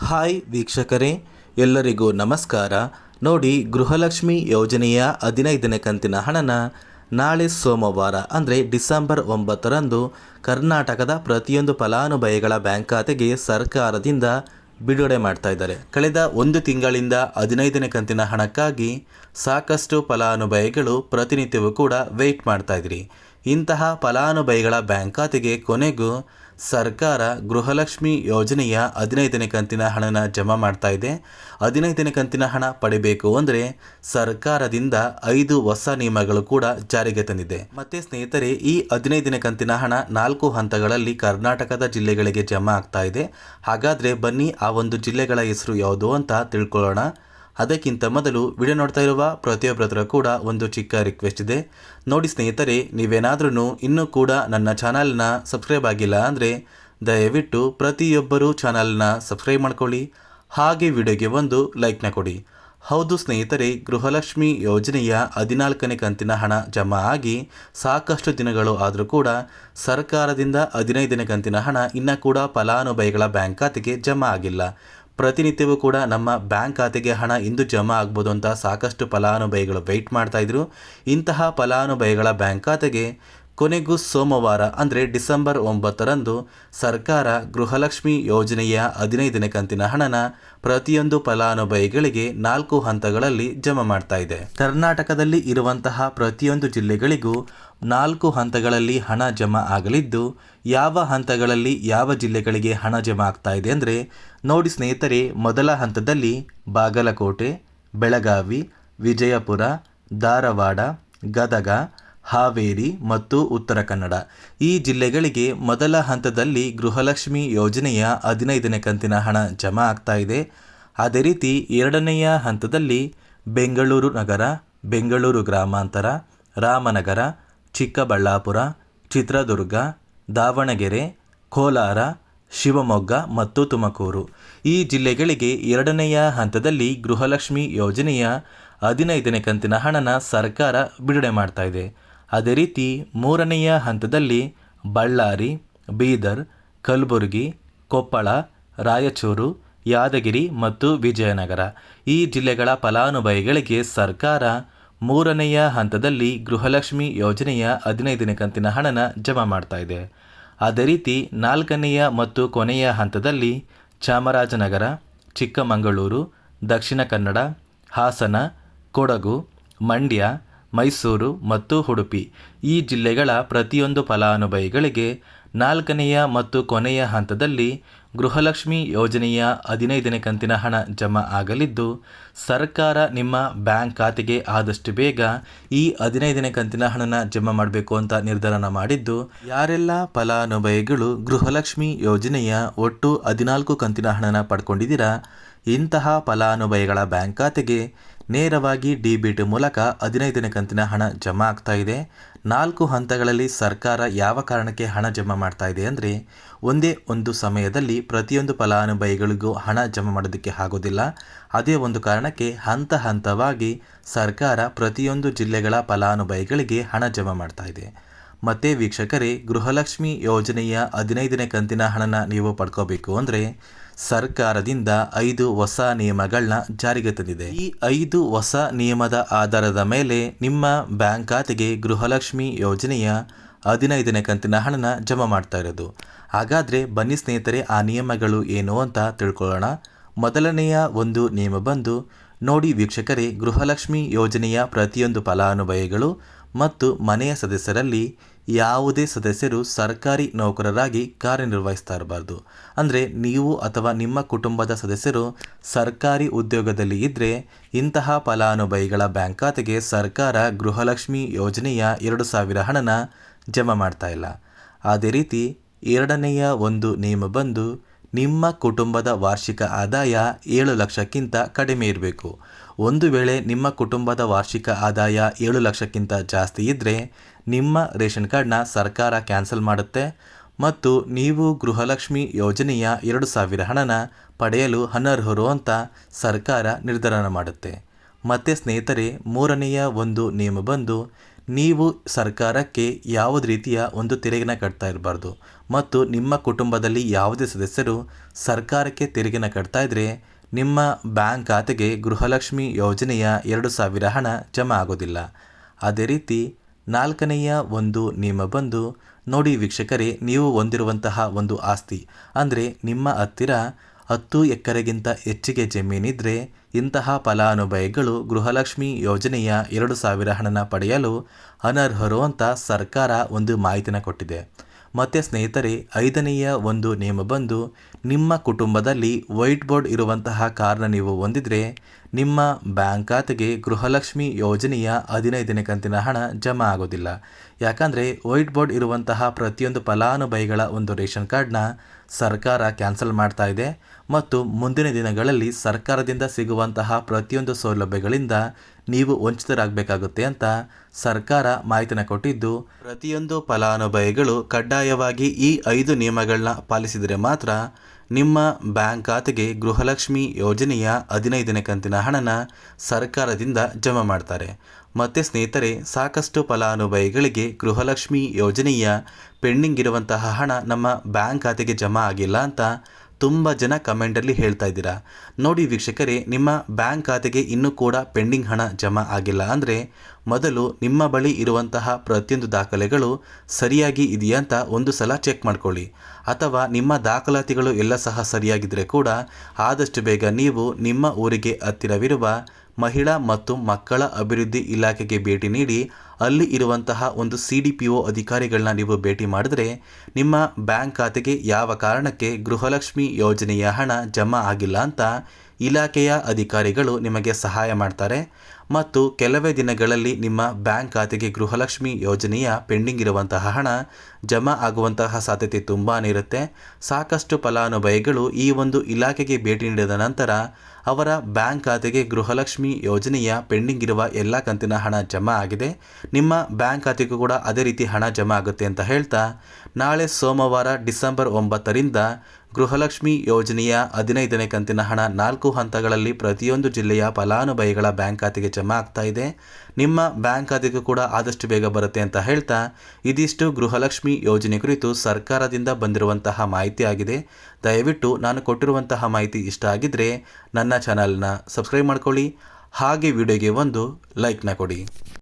Hi ವೀಕ್ಷಕರೇ, ಎಲ್ಲರಿಗೂ ನಮಸ್ಕಾರ. ನೋಡಿ, ಗೃಹಲಕ್ಷ್ಮಿ ಯೋಜನೆಯ 15ನೇ ಕಂತಿನ ಹಣನ ನಾಳೆ ಸೋಮವಾರ ಅಂದರೆ ಡಿಸೆಂಬರ್ 9ರಂದು ಕರ್ನಾಟಕದ ಪ್ರತಿಯೊಂದು ಫಲಾನುಭವಿಗಳ ಬ್ಯಾಂಕ್ ಖಾತೆಗೆ ಸರ್ಕಾರದಿಂದ ಬಿಡುಗಡೆ ಮಾಡ್ತಾ ಇದ್ದಾರೆ. ಕಳೆದ ಒಂದು ತಿಂಗಳಿಂದ 15ನೇ ಕಂತಿನ ಹಣಕ್ಕಾಗಿ ಸಾಕಷ್ಟು ಫಲಾನುಭವಿಗಳು ಪ್ರತಿನಿತ್ಯವೂ ಕೂಡ ವೆಯ್ಟ್ ಮಾಡ್ತಾ ಇದ್ರಿ. ಇಂತಹ ಫಲಾನುಭವಿಗಳ ಬ್ಯಾಂಕ್ ಖಾತೆಗೆ ಕೊನೆಗೂ ಸರ್ಕಾರ ಗೃಹಲಕ್ಷ್ಮಿ ಯೋಜನೆಯ 15ನೇ ಕಂತಿನ ಹಣನ ಜಮಾ ಮಾಡ್ತಾ ಇದೆ. 15ನೇ ಕಂತಿನ ಹಣ ಪಡಿಬೇಕು ಅಂದರೆ ಸರ್ಕಾರದಿಂದ 5 ಹೊಸ ನಿಯಮಗಳು ಕೂಡ ಜಾರಿಗೆ ತಂದಿದೆ. ಮತ್ತೆ ಸ್ನೇಹಿತರೆ, ಈ 15ನೇ ಕಂತಿನ ಹಣ 4 ಹಂತಗಳಲ್ಲಿ ಕರ್ನಾಟಕದ ಜಿಲ್ಲೆಗಳಿಗೆ ಜಮಾ ಆಗ್ತಾ ಇದೆ. ಹಾಗಾದರೆ ಬನ್ನಿ ಆ ಒಂದು ಜಿಲ್ಲೆಗಳ ಹೆಸರು ಯಾವುದು ಅಂತ ತಿಳ್ಕೊಳ್ಳೋಣ. ಅದಕ್ಕಿಂತ ಮೊದಲು ವಿಡಿಯೋ ನೋಡ್ತಾ ಇರುವ ಪ್ರತಿಯೊಬ್ಬರ ಕೂಡ ಒಂದು ಚಿಕ್ಕ ರಿಕ್ವೆಸ್ಟ್ ಇದೆ. ನೋಡಿ ಸ್ನೇಹಿತರೆ, ನೀವೇನಾದ್ರೂ ಇನ್ನೂ ಕೂಡ ನನ್ನ ಚಾನಲ್ನ ಸಬ್ಸ್ಕ್ರೈಬ್ ಆಗಿಲ್ಲ ಅಂದರೆ ದಯವಿಟ್ಟು ಪ್ರತಿಯೊಬ್ಬರು ಚಾನಲ್ನ ಸಬ್ಸ್ಕ್ರೈಬ್ ಮಾಡ್ಕೊಳ್ಳಿ, ಹಾಗೆ ವಿಡಿಯೋಗೆ ಒಂದು ಲೈಕ್ನ ಕೊಡಿ. ಹೌದು ಸ್ನೇಹಿತರೆ, ಗೃಹಲಕ್ಷ್ಮಿ ಯೋಜನೆಯ 14ನೇ ಕಂತಿನ ಹಣ ಜಮಾ ಆಗಿ ಸಾಕಷ್ಟು ದಿನಗಳು ಆದರೂ ಕೂಡ ಸರ್ಕಾರದಿಂದ 15ನೇ ಕಂತಿನ ಹಣ ಇನ್ನೂ ಕೂಡ ಫಲಾನುಭವಿಗಳ ಬ್ಯಾಂಕ್ ಖಾತೆಗೆ ಜಮಾ ಆಗಿಲ್ಲ. ಪ್ರತಿನಿತ್ಯವೂ ಕೂಡ ನಮ್ಮ ಬ್ಯಾಂಕ್ ಖಾತೆಗೆ ಹಣ ಇಂದು ಜಮಾ ಆಗ್ಬೋದು ಅಂತ ಸಾಕಷ್ಟು ಫಲಾನುಭವಿಗಳು ವೆಯ್ಟ್ ಮಾಡ್ತಾಯಿದ್ರು. ಇಂತಹ ಫಲಾನುಭವಿಗಳ ಬ್ಯಾಂಕ್ ಖಾತೆಗೆ ಕೊನೆಗೂ ಸೋಮವಾರ ಅಂದರೆ ಡಿಸೆಂಬರ್ 9ರಂದು ಸರ್ಕಾರ ಗೃಹಲಕ್ಷ್ಮಿ ಯೋಜನೆಯ 15ನೇ ಕಂತಿನ ಹಣನ ಪ್ರತಿಯೊಂದು ಫಲಾನುಭವಿಗಳಿಗೆ 4 ಹಂತಗಳಲ್ಲಿ ಜಮಾ ಮಾಡ್ತಾ ಇದೆ. ಕರ್ನಾಟಕದಲ್ಲಿ ಇರುವಂತಹ ಪ್ರತಿಯೊಂದು ಜಿಲ್ಲೆಗಳಿಗೂ 4 ಹಂತಗಳಲ್ಲಿ ಹಣ ಜಮಾ ಆಗಲಿದ್ದು, ಯಾವ ಹಂತಗಳಲ್ಲಿ ಯಾವ ಜಿಲ್ಲೆಗಳಿಗೆ ಹಣ ಜಮಾ ಆಗ್ತಾ ಇದೆ ಅಂದರೆ ನೋಡಿ ಸ್ನೇಹಿತರೆ, ಮೊದಲ ಹಂತದಲ್ಲಿ ಬಾಗಲಕೋಟೆ, ಬೆಳಗಾವಿ, ವಿಜಯಪುರ, ಧಾರವಾಡ, ಗದಗ, ಹಾವೇರಿ ಮತ್ತು ಉತ್ತರ ಕನ್ನಡ ಈ ಜಿಲ್ಲೆಗಳಿಗೆ ಮೊದಲ ಹಂತದಲ್ಲಿ ಗೃಹಲಕ್ಷ್ಮಿ ಯೋಜನೆಯ 15ನೇ ಕಂತಿನ ಹಣ ಜಮಾ ಆಗ್ತಾ ಇದೆ. ಅದೇ ರೀತಿ ಎರಡನೆಯ ಹಂತದಲ್ಲಿ ಬೆಂಗಳೂರು ನಗರ, ಬೆಂಗಳೂರು ಗ್ರಾಮಾಂತರ, ರಾಮನಗರ, ಚಿಕ್ಕಬಳ್ಳಾಪುರ, ಚಿತ್ರದುರ್ಗ, ದಾವಣಗೆರೆ, ಕೋಲಾರ, ಶಿವಮೊಗ್ಗ ಮತ್ತು ತುಮಕೂರು ಈ ಜಿಲ್ಲೆಗಳಿಗೆ ಎರಡನೆಯ ಹಂತದಲ್ಲಿ ಗೃಹಲಕ್ಷ್ಮಿ ಯೋಜನೆಯ 15ನೇ ಕಂತಿನ ಹಣನ ಸರ್ಕಾರ ಬಿಡುಗಡೆ ಮಾಡ್ತಾ ಇದೆ. ಅದೇ ರೀತಿ ಮೂರನೆಯ ಹಂತದಲ್ಲಿ ಬಳ್ಳಾರಿ, ಬೀದರ್, ಕಲಬುರಗಿ, ಕೊಪ್ಪಳ, ರಾಯಚೂರು, ಯಾದಗಿರಿ ಮತ್ತು ವಿಜಯನಗರ ಈ ಜಿಲ್ಲೆಗಳ ಫಲಾನುಭವಿಗಳಿಗೆ ಸರ್ಕಾರ ಮೂರನೆಯ ಹಂತದಲ್ಲಿ ಗೃಹಲಕ್ಷ್ಮಿ ಯೋಜನೆಯ 15ನೇ ಕಂತಿನ ಹಣನ ಜಮಾ ಮಾಡ್ತಾ ಇದೆ. ಅದೇ ರೀತಿ ನಾಲ್ಕನೆಯ ಮತ್ತು ಕೊನೆಯ ಹಂತದಲ್ಲಿ ಚಾಮರಾಜನಗರ, ಚಿಕ್ಕಮಗಳೂರು, ದಕ್ಷಿಣ ಕನ್ನಡ, ಹಾಸನ, ಕೊಡಗು, ಮಂಡ್ಯ, ಮೈಸೂರು ಮತ್ತು ಉಡುಪಿ ಈ ಜಿಲ್ಲೆಗಳ ಪ್ರತಿಯೊಂದು ಫಲಾನುಭವಿಗಳಿಗೆ ನಾಲ್ಕನೆಯ ಮತ್ತು ಕೊನೆಯ ಹಂತದಲ್ಲಿ ಗೃಹಲಕ್ಷ್ಮಿ ಯೋಜನೆಯ 15ನೇ ಕಂತಿನ ಹಣ ಜಮಾ ಆಗಲಿದ್ದು, ಸರ್ಕಾರ ನಿಮ್ಮ ಬ್ಯಾಂಕ್ ಖಾತೆಗೆ ಆದಷ್ಟು ಬೇಗ ಈ 15ನೇ ಕಂತಿನ ಹಣನ ಜಮಾ ಮಾಡಬೇಕು ಅಂತ ನಿರ್ಧಾರ ಮಾಡಿದ್ದು, ಯಾರೆಲ್ಲ ಫಲಾನುಭವಿಗಳು ಗೃಹಲಕ್ಷ್ಮಿ ಯೋಜನೆಯ ಒಟ್ಟು 14 ಕಂತಿನ ಹಣನ ಪಡ್ಕೊಂಡಿದ್ದೀರಾ, ಇಂತಹ ಫಲಾನುಭವಿಗಳ ಬ್ಯಾಂಕ್ ಖಾತೆಗೆ ನೇರವಾಗಿ ಡಿಬಿಟಿ ಮೂಲಕ 15ನೇ ಕಂತಿನ ಹಣ ಜಮಾ ಆಗ್ತಾ ಇದೆ. 4 ಹಂತಗಳಲ್ಲಿ ಸರ್ಕಾರ ಯಾವ ಕಾರಣಕ್ಕೆ ಹಣ ಜಮಾ ಮಾಡ್ತಾ ಇದೆ ಅಂದರೆ, ಒಂದೇ ಒಂದು ಸಮಯದಲ್ಲಿ ಪ್ರತಿಯೊಂದು ಫಲಾನುಭವಿಗಳಿಗೂ ಹಣ ಜಮಾ ಮಾಡೋದಕ್ಕೆ ಆಗೋದಿಲ್ಲ. ಅದೇ ಒಂದು ಕಾರಣಕ್ಕೆ ಹಂತ ಹಂತವಾಗಿ ಸರ್ಕಾರ ಪ್ರತಿಯೊಂದು ಜಿಲ್ಲೆಗಳ ಫಲಾನುಭವಿಗಳಿಗೆ ಹಣ ಜಮಾ ಮಾಡ್ತಾ ಇದೆ. ಮತ್ತು ವೀಕ್ಷಕರೇ, ಗೃಹಲಕ್ಷ್ಮಿ ಯೋಜನೆಯ 15ನೇ ಕಂತಿನ ಹಣನ ನೀವು ಪಡ್ಕೋಬೇಕು ಅಂದರೆ ಸರ್ಕಾರದಿಂದ 5 ಹೊಸ ನಿಯಮಗಳನ್ನ ಜಾರಿಗೆ ತಂದಿದೆ. ಈ 5 ಹೊಸ ನಿಯಮದ ಆಧಾರದ ಮೇಲೆ ನಿಮ್ಮ ಬ್ಯಾಂಕ್ ಖಾತೆಗೆ ಗೃಹಲಕ್ಷ್ಮಿ ಯೋಜನೆಯ 15ನೇ ಕಂತಿನ ಹಣನ ಜಮಾ ಮಾಡ್ತಾ ಇರೋದು. ಹಾಗಾದರೆ ಬನ್ನಿ ಸ್ನೇಹಿತರೆ, ಆ ನಿಯಮಗಳು ಏನು ಅಂತ ತಿಳ್ಕೊಳ್ಳೋಣ. ಮೊದಲನೆಯ ಒಂದು ನಿಯಮ ಬಂದು ನೋಡಿ ವೀಕ್ಷಕರೇ, ಗೃಹಲಕ್ಷ್ಮಿ ಯೋಜನೆಯ ಪ್ರತಿಯೊಂದು ಫಲಾನುಭವಿಗಳು ಮತ್ತು ಮನೆಯ ಸದಸ್ಯರಲ್ಲಿ ಯಾವುದೇ ಸದಸ್ಯರು ಸರ್ಕಾರಿ ನೌಕರರಾಗಿ ಕಾರ್ಯನಿರ್ವಹಿಸ್ತಾ ಇರಬಾರ್ದು. ಅಂದರೆ ನೀವು ಅಥವಾ ನಿಮ್ಮ ಕುಟುಂಬದ ಸದಸ್ಯರು ಸರ್ಕಾರಿ ಉದ್ಯೋಗದಲ್ಲಿ ಇದ್ದರೆ ಇಂತಹ ಫಲಾನುಭವಿಗಳ ಬ್ಯಾಂಕ್ ಖಾತೆಗೆ ಸರ್ಕಾರ ಗೃಹಲಕ್ಷ್ಮಿ ಯೋಜನೆಯ 2,000 ಹಣನ ಜಮಾ ಮಾಡ್ತಾ ಇಲ್ಲ. ಅದೇ ರೀತಿ ಎರಡನೆಯ ಒಂದು ನಿಯಮ ಬಂದು ನಿಮ್ಮ ಕುಟುಂಬದ ವಾರ್ಷಿಕ ಆದಾಯ 7 ಲಕ್ಷಕ್ಕಿಂತ ಕಡಿಮೆ ಇರಬೇಕು. ಒಂದು ವೇಳೆ ನಿಮ್ಮ ಕುಟುಂಬದ ವಾರ್ಷಿಕ ಆದಾಯ 7 ಲಕ್ಷಕ್ಕಿಂತ ಜಾಸ್ತಿ ಇದ್ದರೆ ನಿಮ್ಮ ರೇಷನ್ ಕಾರ್ಡ್ನ ಸರ್ಕಾರ ಕ್ಯಾನ್ಸಲ್ ಮಾಡುತ್ತೆ ಮತ್ತು ನೀವು ಗೃಹಲಕ್ಷ್ಮಿ ಯೋಜನೆಯ 2,000 ಹಣನ ಪಡೆಯಲು ಅನರ್ಹರು ಅಂತ ಸರ್ಕಾರ ನಿರ್ಧಾರ ಮಾಡುತ್ತೆ. ಮತ್ತು ಸ್ನೇಹಿತರೆ, ಮೂರನೆಯ ಒಂದು ನಿಯಮ ಬಂದು ನೀವು ಸರ್ಕಾರಕ್ಕೆ ಯಾವುದೇ ರೀತಿಯ ಒಂದು ತೆರಿಗೆನ ಕಟ್ತಾ ಇರಬಾರ್ದು ಮತ್ತು ನಿಮ್ಮ ಕುಟುಂಬದಲ್ಲಿ ಯಾವುದೇ ಸದಸ್ಯರು ಸರ್ಕಾರಕ್ಕೆ ತೆರಿಗೆನ ಕಟ್ತಾ ಇದ್ದರೆ ನಿಮ್ಮ ಬ್ಯಾಂಕ್ ಖಾತೆಗೆ ಗೃಹಲಕ್ಷ್ಮಿ ಯೋಜನೆಯ 2,000 ಹಣ ಜಮಾ ಆಗೋದಿಲ್ಲ. ಅದೇ ರೀತಿ 4ನೆಯ ಒಂದು ನಿಯಮ ಬಂದು ನೋಡಿ ವೀಕ್ಷಕರೇ, ನೀವು ಹೊಂದಿರುವಂತಹ ಒಂದು ಆಸ್ತಿ ಅಂದರೆ ನಿಮ್ಮ ಹತ್ತಿರ 10 ಎಕರೆಗಿಂತ ಹೆಚ್ಚಿಗೆ ಜಮೀನಿದ್ರೆ ಇಂತಹ ಫಲಾನುಭವಿಗಳು ಗೃಹಲಕ್ಷ್ಮಿ ಯೋಜನೆಯ 2,000 ಹಣನ ಪಡೆಯಲು ಅನರ್ಹರು ಅಂತ ಸರ್ಕಾರ ಒಂದು ಮಾಹಿತಿನ ಕೊಟ್ಟಿದೆ. ಮತ್ತು ಸ್ನೇಹಿತರೆ, 5ನೆಯ ಒಂದು ನಿಯಮ ಬಂದು ನಿಮ್ಮ ಕುಟುಂಬದಲ್ಲಿ ವೈಟ್ ಬೋರ್ಡ್ ಇರುವಂತಹ ಕಾರ್ನ ನೀವು ಹೊಂದಿದ್ರೆ ನಿಮ್ಮ ಬ್ಯಾಂಕ್ ಖಾತೆಗೆ ಗೃಹಲಕ್ಷ್ಮಿ ಯೋಜನೆಯ 15ನೇ ಕಂತಿನ ಹಣ ಜಮಾ ಆಗೋದಿಲ್ಲ. ಯಾಕಂದರೆ ವೈಟ್ ಬೋರ್ಡ್ ಇರುವಂತಹ ಪ್ರತಿಯೊಂದು ಫಲಾನುಭವಿಗಳ ಒಂದು ರೇಷನ್ ಕಾರ್ಡ್ನ ಸರ್ಕಾರ ಕ್ಯಾನ್ಸಲ್ ಮಾಡ್ತಾ ಇದೆ ಮತ್ತು ಮುಂದಿನ ದಿನಗಳಲ್ಲಿ ಸರ್ಕಾರದಿಂದ ಸಿಗುವಂತಹ ಪ್ರತಿಯೊಂದು ಸೌಲಭ್ಯಗಳಿಂದ ನೀವು ವಂಚಿತರಾಗಬೇಕಾಗುತ್ತೆ ಅಂತ ಸರ್ಕಾರ ಮಾಹಿತಿನ ಕೊಟ್ಟಿದ್ದು, ಪ್ರತಿಯೊಂದು ಫಲಾನುಭವಿಗಳು ಕಡ್ಡಾಯವಾಗಿ ಈ 5 ನಿಯಮಗಳನ್ನ ಪಾಲಿಸಿದರೆ ಮಾತ್ರ ನಿಮ್ಮ ಬ್ಯಾಂಕ್ ಖಾತೆಗೆ ಗೃಹಲಕ್ಷ್ಮಿ ಯೋಜನೆಯ 15ನೇ ಕಂತಿನ ಹಣನ ಸರ್ಕಾರದಿಂದ ಜಮಾ ಮಾಡ್ತಾರೆ. ಮತ್ತು ಸ್ನೇಹಿತರೆ, ಸಾಕಷ್ಟು ಫಲಾನುಭವಿಗಳಿಗೆ ಗೃಹಲಕ್ಷ್ಮಿ ಯೋಜನೆಯ ಪೆಂಡಿಂಗ್ ಇರುವಂತಹ ಹಣ ನಮ್ಮ ಬ್ಯಾಂಕ್ ಖಾತೆಗೆ ಜಮಾ ಆಗಿಲ್ಲ ಅಂತ ತುಂಬ ಜನ ಕಮೆಂಟಲ್ಲಿ ಹೇಳ್ತಾ ಇದ್ದೀರಾ. ನೋಡಿ ವೀಕ್ಷಕರೇ, ನಿಮ್ಮ ಬ್ಯಾಂಕ್ ಖಾತೆಗೆ ಇನ್ನೂ ಕೂಡ ಪೆಂಡಿಂಗ್ ಹಣ ಜಮಾ ಆಗಿಲ್ಲ ಅಂದರೆ ಮೊದಲು ನಿಮ್ಮ ಬಳಿ ಇರುವಂತಹ ಪ್ರತಿಯೊಂದು ದಾಖಲೆಗಳು ಸರಿಯಾಗಿ ಇದೆಯಾ ಅಂತ ಒಂದು ಸಲ ಚೆಕ್ ಮಾಡ್ಕೊಳ್ಳಿ. ಅಥವಾ ನಿಮ್ಮ ದಾಖಲಾತಿಗಳು ಎಲ್ಲ ಸಹ ಸರಿಯಾಗಿದ್ದರೆ ಕೂಡ ಆದಷ್ಟು ಬೇಗ ನೀವು ನಿಮ್ಮ ಊರಿಗೆ ಹತ್ತಿರವಿರುವ ಮಹಿಳಾ ಮತ್ತು ಮಕ್ಕಳ ಅಭಿವೃದ್ಧಿ ಇಲಾಖೆಗೆ ಭೇಟಿ ನೀಡಿ ಅಲ್ಲಿ ಇರುವಂತಹ ಒಂದು CDPO ಅಧಿಕಾರಿಗಳನ್ನ ನೀವು ಭೇಟಿ ಮಾಡಿದ್ರೆ ನಿಮ್ಮ ಬ್ಯಾಂಕ್ ಖಾತೆಗೆ ಯಾವ ಕಾರಣಕ್ಕೆ ಗೃಹಲಕ್ಷ್ಮಿ ಯೋಜನೆಯ ಹಣ ಜಮಾ ಆಗಿಲ್ಲ ಅಂತ ಇಲಾಖೆಯ ಅಧಿಕಾರಿಗಳು ನಿಮಗೆ ಸಹಾಯ ಮಾಡ್ತಾರೆ. ಮತ್ತು ಕೆಲವೇ ದಿನಗಳಲ್ಲಿ ನಿಮ್ಮ ಬ್ಯಾಂಕ್ ಖಾತೆಗೆ ಗೃಹಲಕ್ಷ್ಮಿ ಯೋಜನೆಯ ಪೆಂಡಿಂಗ್ ಇರುವಂತಹ ಹಣ ಜಮಾ ಆಗುವಂತಹ ಸಾಧ್ಯತೆ ತುಂಬಾ ಇರುತ್ತೆ. ಸಾಕಷ್ಟು ಫಲಾನುಭವಿಗಳು ಈ ಒಂದು ಇಲಾಖೆಗೆ ಭೇಟಿ ನೀಡಿದ ನಂತರ ಅವರ ಬ್ಯಾಂಕ್ ಖಾತೆಗೆ ಗೃಹಲಕ್ಷ್ಮಿ ಯೋಜನೆಯ ಪೆಂಡಿಂಗ್ ಇರುವ ಎಲ್ಲ ಕಂತಿನ ಹಣ ಜಮಾ ಆಗಿದೆ, ನಿಮ್ಮ ಬ್ಯಾಂಕ್ ಖಾತೆಗೂ ಕೂಡ ಅದೇ ರೀತಿ ಹಣ ಜಮಾ ಆಗುತ್ತೆ ಅಂತ ಹೇಳ್ತಾ, ನಾಳೆ ಸೋಮವಾರ ಡಿಸೆಂಬರ್ 9ರಿಂದ ಗೃಹಲಕ್ಷ್ಮಿ ಯೋಜನೆಯ 15ನೇ ಕಂತಿನ ಹಣ 4 ಹಂತಗಳಲ್ಲಿ ಪ್ರತಿಯೊಂದು ಜಿಲ್ಲೆಯ ಫಲಾನುಭವಿಗಳ ಬ್ಯಾಂಕ್ ಖಾತೆಗೆ ಜಮಾ ಆಗ್ತಾ ಇದೆ. ನಿಮ್ಮ ಬ್ಯಾಂಕ್ ಖಾತೆಗೂ ಕೂಡ ಆದಷ್ಟು ಬೇಗ ಬರುತ್ತೆ ಅಂತ ಹೇಳ್ತಾ, ಇದಿಷ್ಟು ಗೃಹಲಕ್ಷ್ಮಿ ಯೋಜನೆ ಕುರಿತು ಸರ್ಕಾರದಿಂದ ಬಂದಿರುವಂತಹ ಮಾಹಿತಿ ಆಗಿದೆ. ದಯವಿಟ್ಟು ನಾನು ಕೊಟ್ಟಿರುವಂತಹ ಮಾಹಿತಿ ಇಷ್ಟ ಆಗಿದ್ದರೆ ನನ್ನ ಚಾನಲ್ನ ಸಬ್ಸ್ಕ್ರೈಬ್ ಮಾಡ್ಕೊಳ್ಳಿ, ಹಾಗೆ ವಿಡಿಯೋಗೆ ಒಂದು ಲೈಕ್ನ ಕೊಡಿ.